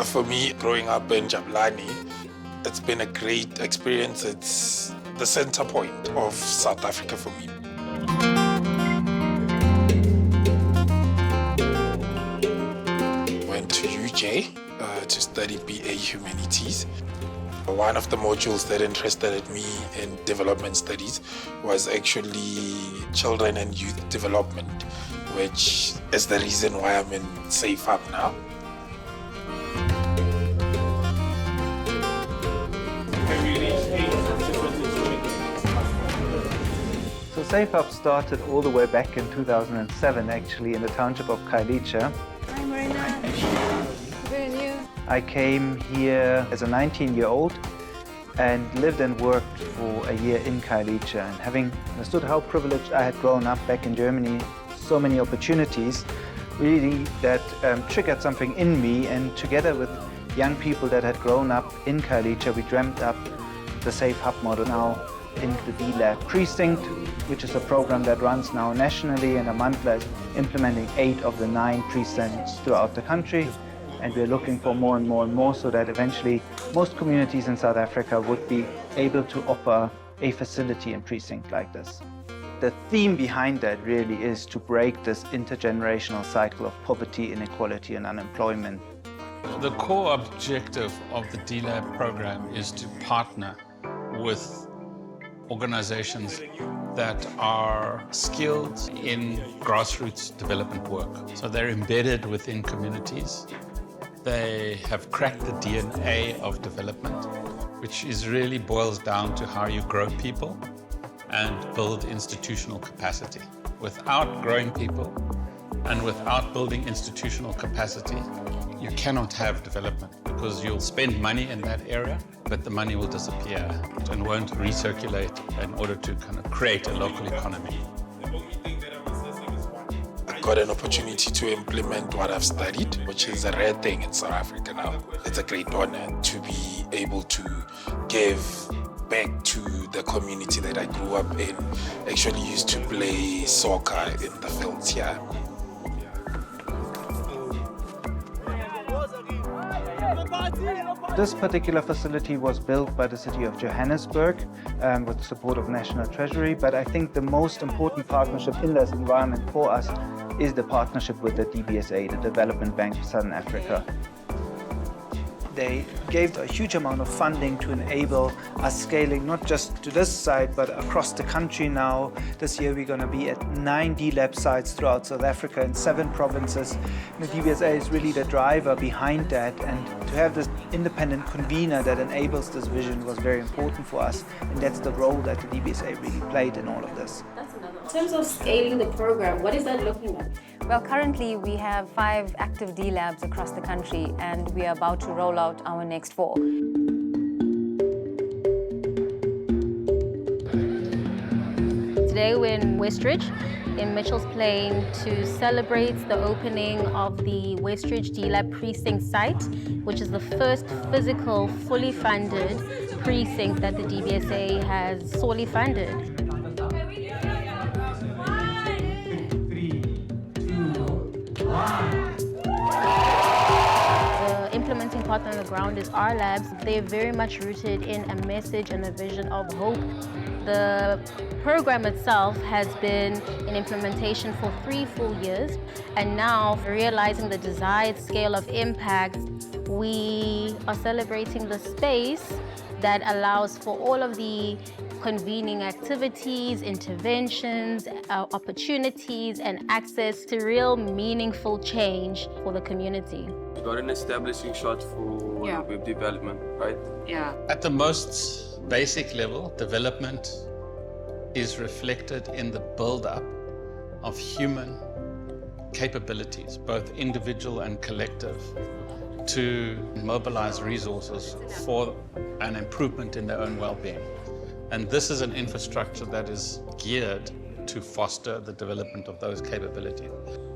For me, growing up in Jabulani, it's been a great experience. It's the center point of South Africa for me. Went to UJ to study BA Humanities. One of the modules that interested me in development studies was actually children and youth development, which is the reason why I'm in Safe Hub now. So Safe Hub started all the way back in 2007, actually, in the township of Khayelitsha. Hi, Marina. Good and you? I came here as a 19-year-old and lived and worked for a year in Khayelitsha. And having understood how privileged I had grown up back in Germany, so many opportunities, really that triggered something in me. And together with young people that had grown up in Khayelitsha, we dreamt up the Safe Hub model now in the D-Lab precinct, which is a program that runs now nationally, and Amandla is implementing 8 of the 9 precincts throughout the country. And we're looking for more and more and more so that eventually most communities in South Africa would be able to offer a facility in precinct like this. The theme behind that really is to break this intergenerational cycle of poverty, inequality and unemployment. The core objective of the D-Lab program is to partner with organizations that are skilled in grassroots development work. So they're embedded within communities. They have cracked the DNA of development, which is really boils down to how you grow people and build institutional capacity. Without growing people and without building institutional capacity, you cannot have development, because you'll spend money in that area, but the money will disappear and won't recirculate in order to kind of create a local economy. I got an opportunity to implement what I've studied, which is a rare thing in South Africa now. It's a great honor to be able to give back to the community that I grew up in. I actually used to play soccer in the fields here. This particular facility was built by the city of Johannesburg with the support of National Treasury, but I think the most important partnership in this environment for us is the partnership with the DBSA, the Development Bank of Southern Africa. They gave a huge amount of funding to enable us scaling not just to this site, but across the country now. This year we're going to be at 9 D-Lab sites throughout South Africa in 7 provinces. And the DBSA is really the driver behind that, and to have this independent convener that enables this vision was very important for us, and that's the role that the DBSA really played in all of this. In terms of scaling the program, what is that looking like? Well, currently we have 5 active D-Labs across the country, and we are about to roll out our next 4. Today we're in Westridge, in Mitchell's Plain, to celebrate the opening of the Westridge D-Lab precinct site, which is the first physical, fully funded precinct that the DBSA has solely funded. The implementing partner on the ground is our labs. They're very much rooted in a message and a vision of hope. The program itself has been in implementation for 3 full years, and now realizing the desired scale of impact, we are celebrating the space that allows for all of the convening activities, interventions, opportunities, and access to real meaningful change for the community. You got an establishing shot for web development, right? Yeah. At the most basic level, development is reflected in the build-up of human capabilities, both individual and collective, to mobilize resources for an improvement in their own well-being. And this is an infrastructure that is geared to foster the development of those capabilities.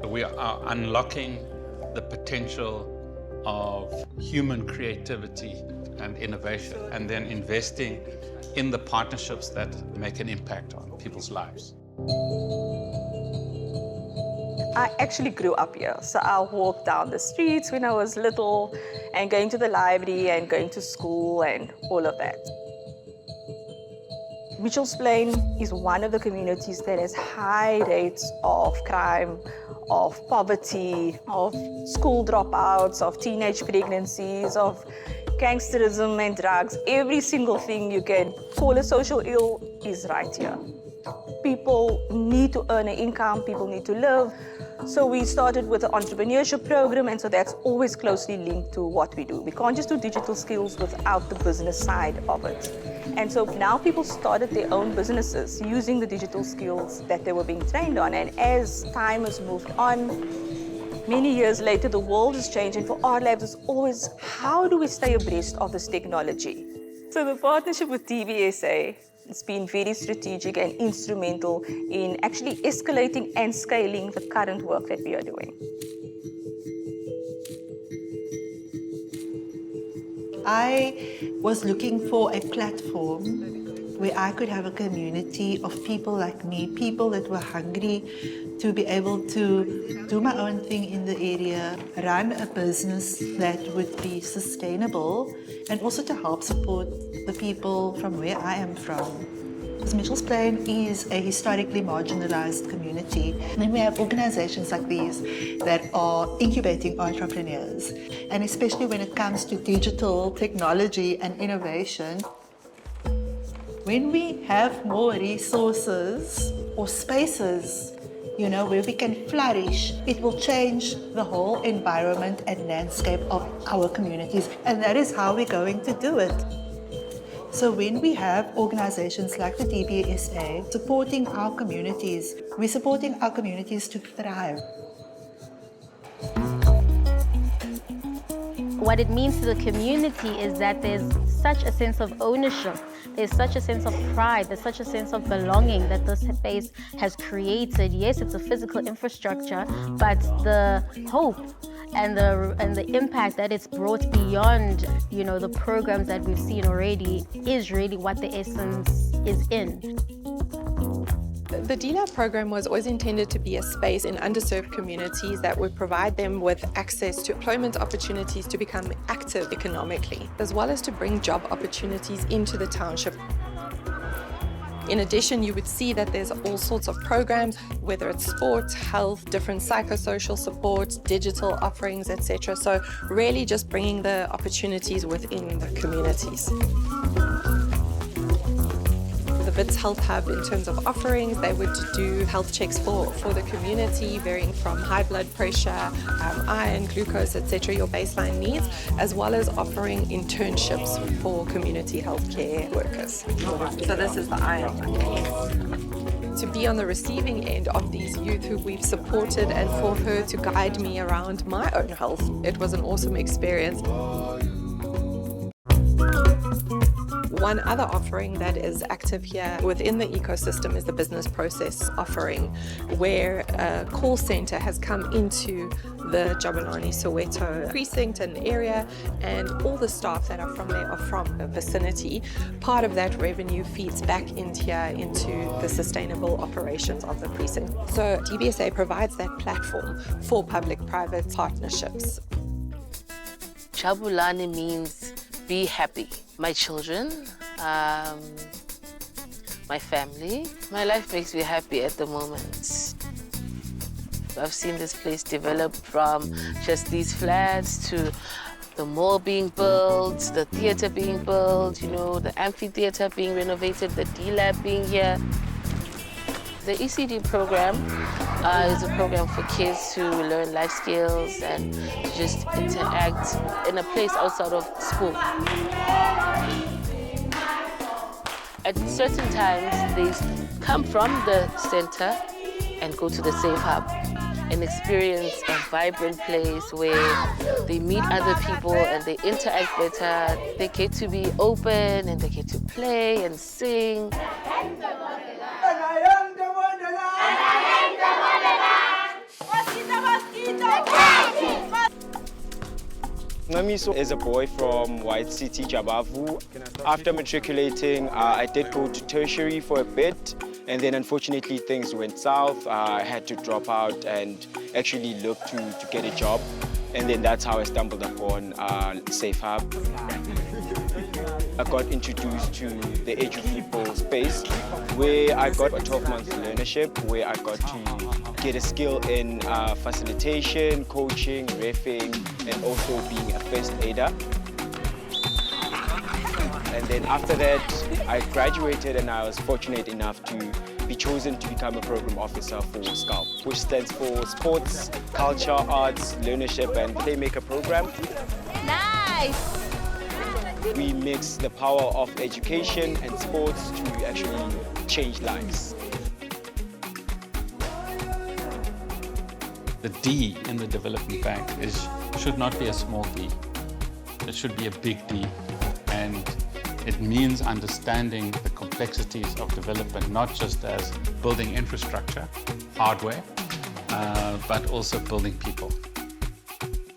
We are unlocking the potential of human creativity and innovation, and then investing in the partnerships that make an impact on people's lives. I actually grew up here, so I walked down the streets when I was little and going to the library and going to school and all of that. Mitchell's Plain is one of the communities that has high rates of crime, of poverty, of school dropouts, of teenage pregnancies, of gangsterism and drugs. Every single thing you can call a social ill is right here. People need to earn an income, people need to live. So we started with an entrepreneurship program, and so that's always closely linked to what we do. We can't just do digital skills without the business side of it. And so now people started their own businesses using the digital skills that they were being trained on. And as time has moved on, many years later, the world has changed, and for our labs, it's always, how do we stay abreast of this technology? So the partnership with DBSA, it's been very strategic and instrumental in actually escalating and scaling the current work that we are doing. I was looking for a platform where I could have a community of people like me, people that were hungry to be able to do my own thing in the area, run a business that would be sustainable, and also to help support the people from where I am from. Because Mitchell's Plain is a historically marginalized community. And then we have organizations like these that are incubating entrepreneurs. And especially when it comes to digital technology and innovation, when we have more resources or spaces, where we can flourish, it will change the whole environment and landscape of our communities. And that is how we're going to do it. So when we have organizations like the DBSA supporting our communities, we're supporting our communities to thrive. What it means to the community is that there's such a sense of ownership, there's such a sense of pride, there's such a sense of belonging that this space has created. Yes, it's a physical infrastructure, but the hope and the impact that it's brought beyond, the programs that we've seen already is really what the essence is in. The DLAB program was always intended to be a space in underserved communities that would provide them with access to employment opportunities to become active economically, as well as to bring job opportunities into the township. In addition, you would see that there's all sorts of programs, whether it's sports, health, different psychosocial supports, digital offerings, etc. So really just bringing the opportunities within the communities. The BITS Health Hub, in terms of offerings, they would do health checks for the community, varying from high blood pressure, iron, glucose, etc., your baseline needs, as well as offering internships for community healthcare workers. So this is the iron one. To be on the receiving end of these youth who we've supported, and for her to guide me around my own health, it was an awesome experience. One other offering that is active here within the ecosystem is the business process offering, where a call center has come into the Jabulani Soweto precinct and area, and all the staff that are from there are from the vicinity. Part of that revenue feeds back into the sustainable operations of the precinct. So DBSA provides that platform for public-private partnerships. Jabulani means be happy. My children, my family, my life makes me happy at the moment. I've seen this place develop from just these flats to the mall being built, the theater being built, the amphitheater being renovated, the D-Lab being here. The ECD program is a program for kids to learn life skills and to just interact in a place outside of school. At certain times, they come from the center and go to the Safe Hub and experience a vibrant place where they meet other people and they interact better. They get to be open and they get to play and sing. Mamiso is a boy from White City, Jabavu. After matriculating, I did go to tertiary for a bit. And then unfortunately things went south. I had to drop out and actually look to get a job. And then that's how I stumbled upon Safe Hub. I got introduced to the Edu space where I got a 12-month learnership where I got to get a skill in facilitation, coaching, reffing, and also being a first aider. And then after that, I graduated and I was fortunate enough to be chosen to become a program officer for SCULP, which stands for Sports, Culture, Arts, Learnership and Playmaker Program. Nice! We mix the power of education and sports to actually change lives. The D in the development bank should not be a small d. It should be a big D. And it means understanding the complexities of development, not just as building infrastructure, hardware, but also building people.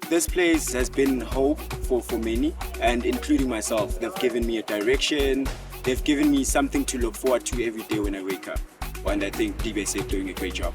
This place has been hope for many, and including myself. They've given me a direction, they've given me something to look forward to every day when I wake up. And I think DBSA is doing a great job.